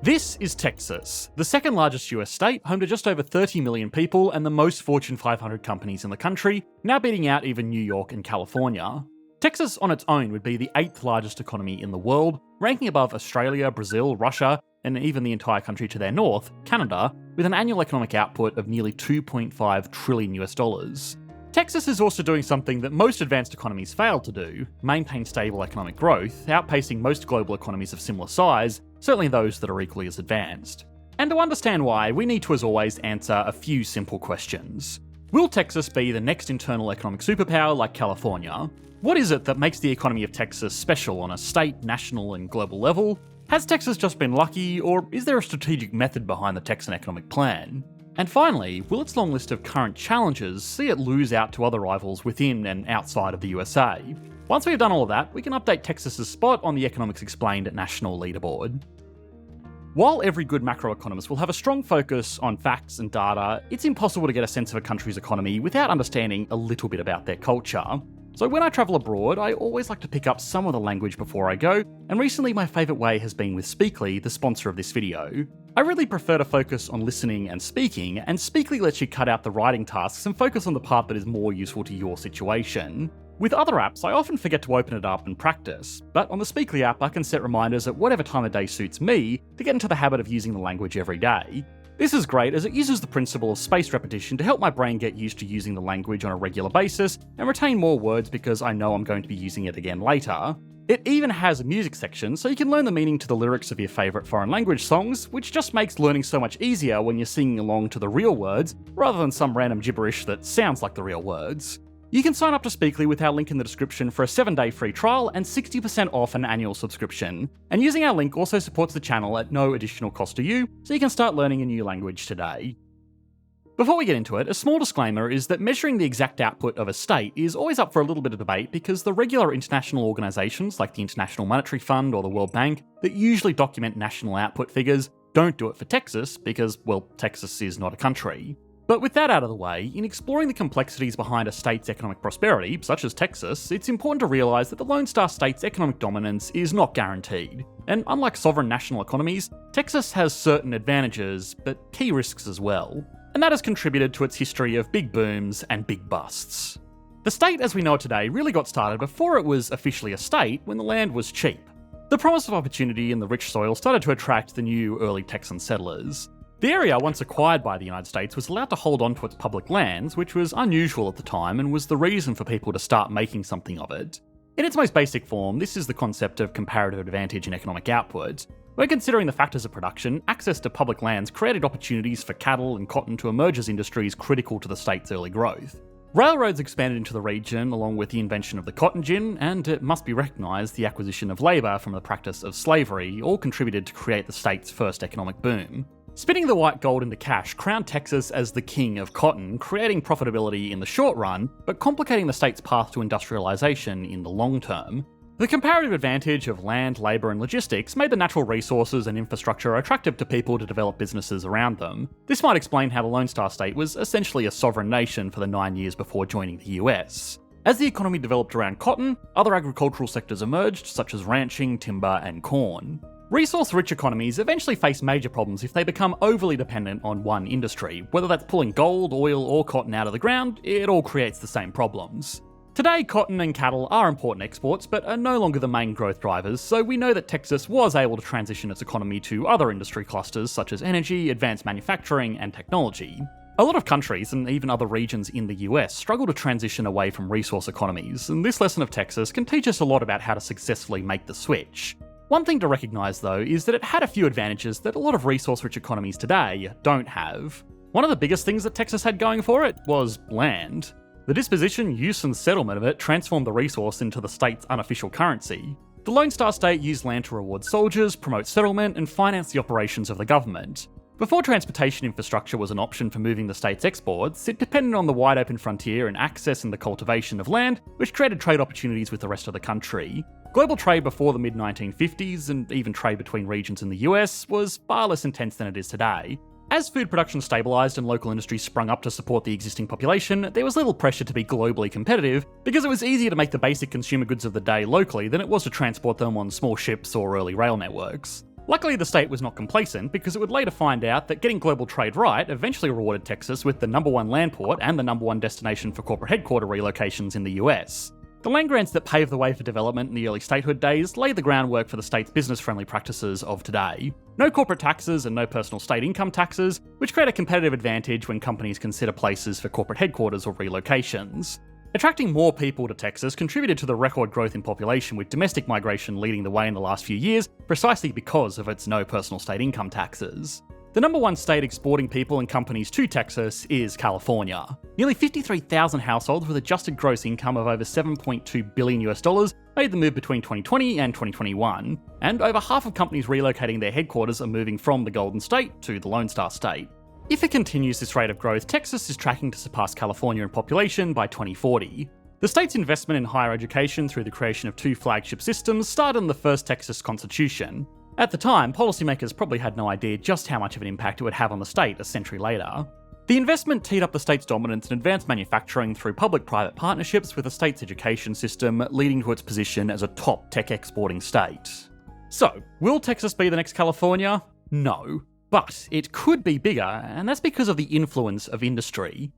This is Texas, the second largest US state, home to just over 30 million people and the most Fortune 500 companies in the country, now beating out even New York and California. Texas on its own would be the 8th largest economy in the world, ranking above Australia, Brazil, Russia, and even the entire country to their north, Canada, with an annual economic output of nearly $2.5 trillion US. Texas is also doing something that most advanced economies fail to do, maintain stable economic growth, outpacing most global economies of similar size, certainly those that are equally as advanced. And to understand why, we need to, as always, answer a few simple questions. Will Texas be the next internal economic superpower like California? What is it that makes the economy of Texas special on a state, national, and global level? Has Texas just been lucky, or is there a strategic method behind the Texan economic plan? And finally, will its long list of current challenges see it lose out to other rivals within and outside of the USA? Once we've done all of that, we can update Texas's spot on the Economics Explained national leaderboard. While every good macroeconomist will have a strong focus on facts and data, it's impossible to get a sense of a country's economy without understanding a little bit about their culture. So when I travel abroad, I always like to pick up some of the language before I go, and recently my favourite way has been with Speakly, the sponsor of this video. I really prefer to focus on listening and speaking, and Speakly lets you cut out the writing tasks and focus on the part that is more useful to your situation. With other apps, I often forget to open it up and practice, but on the Speakly app I can set reminders at whatever time of day suits me to get into the habit of using the language every day. This is great as it uses the principle of spaced repetition to help my brain get used to using the language on a regular basis and retain more words because I know I'm going to be using it again later. It even has a music section so you can learn the meaning to the lyrics of your favourite foreign language songs, which just makes learning so much easier when you're singing along to the real words rather than some random gibberish that sounds like the real words. You can sign up to Speakly with our link in the description for a 7-day free trial and 60% off an annual subscription. And using our link also supports the channel at no additional cost to you, so you can start learning a new language today. Before we get into it, a small disclaimer is that measuring the exact output of a state is always up for a little bit of debate because the regular international organisations like the International Monetary Fund or the World Bank that usually document national output figures don't do it for Texas because, well, Texas is not a country. But with that out of the way, in exploring the complexities behind a state's economic prosperity, such as Texas, it's important to realise that the Lone Star State's economic dominance is not guaranteed. And unlike sovereign national economies, Texas has certain advantages, but key risks as well. And that has contributed to its history of big booms and big busts. The state as we know it today really got started before it was officially a state when the land was cheap. The promise of opportunity and the rich soil started to attract the new early Texan settlers. The area once acquired by the United States was allowed to hold on to its public lands, which was unusual at the time and was the reason for people to start making something of it. In its most basic form, this is the concept of comparative advantage in economic output. When considering the factors of production, access to public lands created opportunities for cattle and cotton to emerge as industries critical to the state's early growth. Railroads expanded into the region along with the invention of the cotton gin, and it must be recognised the acquisition of labour from the practice of slavery all contributed to create the state's first economic boom. Spinning the white gold into cash crowned Texas as the king of cotton, creating profitability in the short run, but complicating the state's path to industrialisation in the long term. The comparative advantage of land, labour and logistics made the natural resources and infrastructure attractive to people to develop businesses around them. This might explain how the Lone Star State was essentially a sovereign nation for the 9 years before joining the US. As the economy developed around cotton, other agricultural sectors emerged, such as ranching, timber and corn. Resource-rich economies eventually face major problems if they become overly dependent on one industry. Whether that's pulling gold, oil or cotton out of the ground, it all creates the same problems. Today, cotton and cattle are important exports, but are no longer the main growth drivers, so we know that Texas was able to transition its economy to other industry clusters such as energy, advanced manufacturing and technology. A lot of countries, and even other regions in the US, struggle to transition away from resource economies, and this lesson of Texas can teach us a lot about how to successfully make the switch. One thing to recognise though is that it had a few advantages that a lot of resource-rich economies today don't have. One of the biggest things that Texas had going for it was land. The disposition, use and settlement of it transformed the resource into the state's unofficial currency. The Lone Star State used land to reward soldiers, promote settlement and finance the operations of the government. Before transportation infrastructure was an option for moving the state's exports, it depended on the wide open frontier and access and the cultivation of land, which created trade opportunities with the rest of the country. Global trade before the mid-1950s, and even trade between regions in the US, was far less intense than it is today. As food production stabilised and local industries sprung up to support the existing population, there was little pressure to be globally competitive, because it was easier to make the basic consumer goods of the day locally than it was to transport them on small ships or early rail networks. Luckily, the state was not complacent because it would later find out that getting global trade right eventually rewarded Texas with the #1 land port and the #1 destination for corporate headquarter relocations in the US. The land grants that paved the way for development in the early statehood days laid the groundwork for the state's business-friendly practices of today. No corporate taxes and no personal state income taxes, which create a competitive advantage when companies consider places for corporate headquarters or relocations. Attracting more people to Texas contributed to the record growth in population, with domestic migration leading the way in the last few years, precisely because of its no personal state income taxes. The #1 state exporting people and companies to Texas is California. Nearly 53,000 households with adjusted gross income of over $7.2 billion made the move between 2020 and 2021, and over half of companies relocating their headquarters are moving from the Golden State to the Lone Star State. If it continues this rate of growth, Texas is tracking to surpass California in population by 2040. The state's investment in higher education through the creation of 2 flagship systems started in the first Texas Constitution. At the time, policymakers probably had no idea just how much of an impact it would have on the state a century later. The investment teed up the state's dominance in advanced manufacturing through public-private partnerships with the state's education system, leading to its position as a top tech exporting state. So, will Texas be the next California? No. But it could be bigger, and that's because of the influence of industry.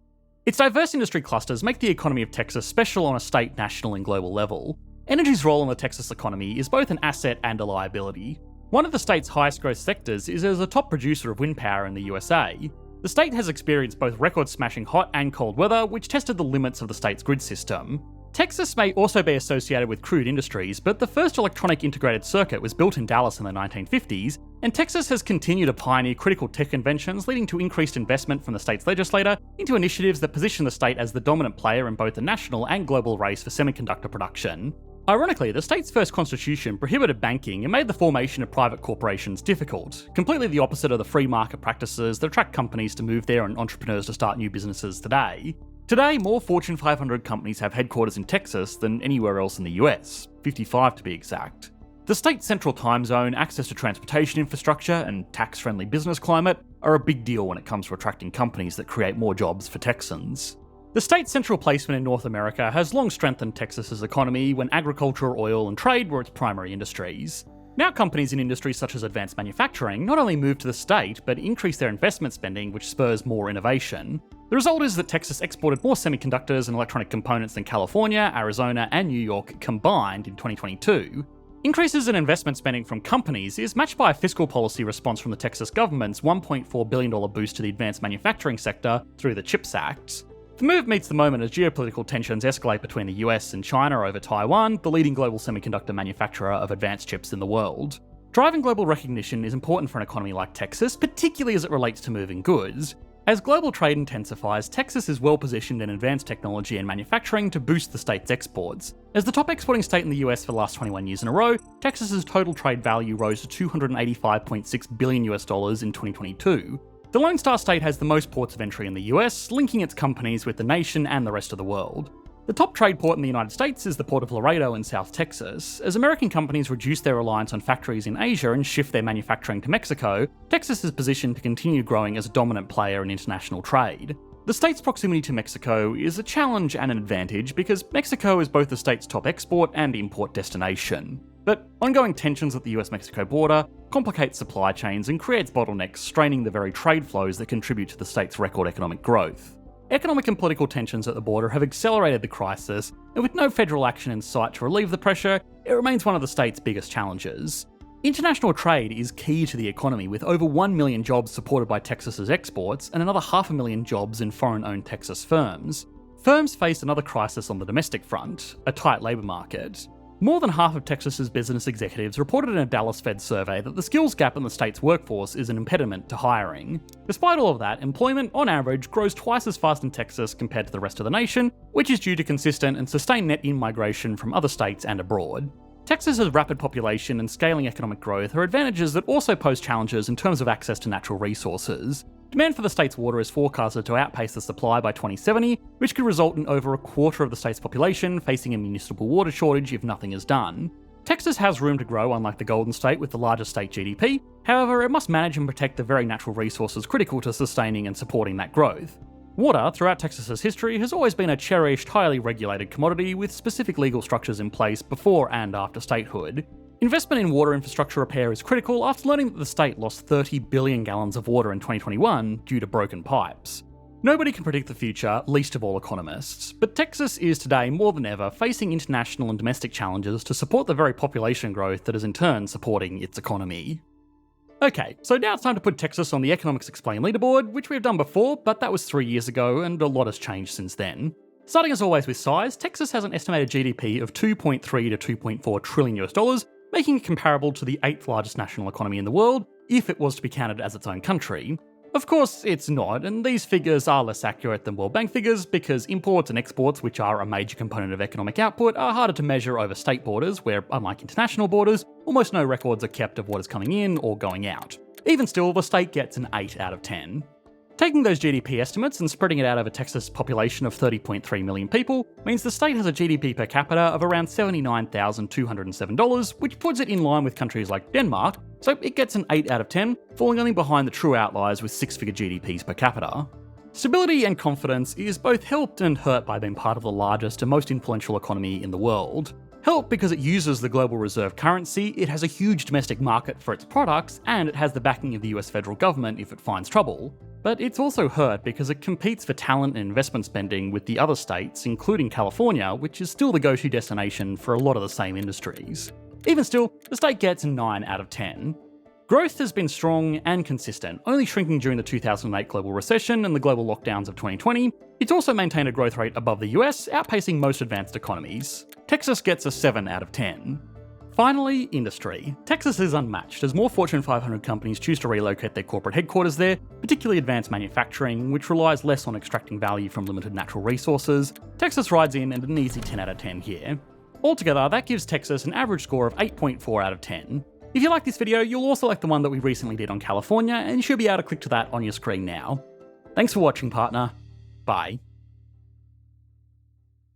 Its diverse industry clusters make the economy of Texas special on a state, national, and global level. Energy's role in the Texas economy is both an asset and a liability. One of the state's highest growth sectors is as a top producer of wind power in the USA. The state has experienced both record-smashing hot and cold weather, which tested the limits of the state's grid system. Texas may also be associated with crude industries, but the first electronic integrated circuit was built in Dallas in the 1950s, and Texas has continued to pioneer critical tech inventions, leading to increased investment from the state's legislature into initiatives that position the state as the dominant player in both the national and global race for semiconductor production. Ironically, the state's first constitution prohibited banking and made the formation of private corporations difficult, completely the opposite of the free market practices that attract companies to move there and entrepreneurs to start new businesses today. Today, more Fortune 500 companies have headquarters in Texas than anywhere else in the US, 55 to be exact. The state's central time zone, access to transportation infrastructure, and tax-friendly business climate are a big deal when it comes to attracting companies that create more jobs for Texans. The state's central placement in North America has long strengthened Texas's economy when agriculture, oil, and trade were its primary industries. Now companies in industries such as advanced manufacturing not only move to the state, but increase their investment spending, which spurs more innovation. The result is that Texas exported more semiconductors and electronic components than California, Arizona, and New York combined in 2022. Increases in investment spending from companies is matched by a fiscal policy response from the Texas government's $1.4 billion boost to the advanced manufacturing sector through the CHIPS Act. The move meets the moment as geopolitical tensions escalate between the US and China over Taiwan, the leading global semiconductor manufacturer of advanced chips in the world. Driving global recognition is important for an economy like Texas, particularly as it relates to moving goods. As global trade intensifies, Texas is well positioned in advanced technology and manufacturing to boost the state's exports. As the top exporting state in the US for the last 21 years in a row, Texas's total trade value rose to $285.6 billion in 2022. The Lone Star State has the most ports of entry in the US, linking its companies with the nation and the rest of the world. The top trade port in the United States is the Port of Laredo in South Texas. As American companies reduce their reliance on factories in Asia and shift their manufacturing to Mexico, Texas is positioned to continue growing as a dominant player in international trade. The state's proximity to Mexico is a challenge and an advantage because Mexico is both the state's top export and import destination. But ongoing tensions at the US-Mexico border complicate supply chains and creates bottlenecks, straining the very trade flows that contribute to the state's record economic growth. Economic and political tensions at the border have accelerated the crisis, and with no federal action in sight to relieve the pressure, it remains one of the state's biggest challenges. International trade is key to the economy, with over 1 million jobs supported by Texas's exports and another 500,000 jobs in foreign-owned Texas firms. Firms face another crisis on the domestic front, a tight labour market. More than half of Texas's business executives reported in a Dallas Fed survey that the skills gap in the state's workforce is an impediment to hiring. Despite all of that, employment, on average, grows twice as fast in Texas compared to the rest of the nation, which is due to consistent and sustained net in-migration from other states and abroad. Texas's rapid population and scaling economic growth are advantages that also pose challenges in terms of access to natural resources. Demand for the state's water is forecasted to outpace the supply by 2070, which could result in over a quarter of the state's population facing a municipal water shortage if nothing is done. Texas has room to grow, unlike the Golden State with the largest state GDP, however, it must manage and protect the very natural resources critical to sustaining and supporting that growth. Water, throughout Texas's history, has always been a cherished, highly regulated commodity with specific legal structures in place before and after statehood. Investment in water infrastructure repair is critical after learning that the state lost 30 billion gallons of water in 2021 due to broken pipes. Nobody can predict the future, least of all economists, but Texas is today more than ever facing international and domestic challenges to support the very population growth that is in turn supporting its economy. Okay, so now it's time to put Texas on the Economics Explained leaderboard, which we've done before, but that was 3 years ago and a lot has changed since then. Starting as always with size, Texas has an estimated GDP of $2.3 to $2.4 trillion US, making it comparable to the 8th largest national economy in the world, if it was to be counted as its own country. Of course, it's not, and these figures are less accurate than World Bank figures because imports and exports, which are a major component of economic output, are harder to measure over state borders, where, unlike international borders, almost no records are kept of what is coming in or going out. Even still, the state gets an 8 out of 10. Taking those GDP estimates and spreading it out over Texas' population of 30.3 million people means the state has a GDP per capita of around $79,207, which puts it in line with countries like Denmark, so it gets an 8 out of 10, falling only behind the true outliers with 6-figure GDPs per capita. Stability and confidence is both helped and hurt by being part of the largest and most influential economy in the world. Help because it uses the global reserve currency, it has a huge domestic market for its products, and it has the backing of the US federal government if it finds trouble. But it's also hurt because it competes for talent and investment spending with the other states, including California, which is still the go-to destination for a lot of the same industries. Even still, the state gets a 9 out of 10. Growth has been strong and consistent, only shrinking during the 2008 global recession and the global lockdowns of 2020. It's also maintained a growth rate above the US, outpacing most advanced economies. Texas gets a 7 out of 10. Finally, industry. Texas is unmatched as more Fortune 500 companies choose to relocate their corporate headquarters there, particularly advanced manufacturing, which relies less on extracting value from limited natural resources. Texas rides in at an easy 10 out of 10 here. Altogether, that gives Texas an average score of 8.4 out of 10. If you like this video, you'll also like the one that we recently did on California, and you should be able to click to that on your screen now. Thanks for watching, partner. Bye.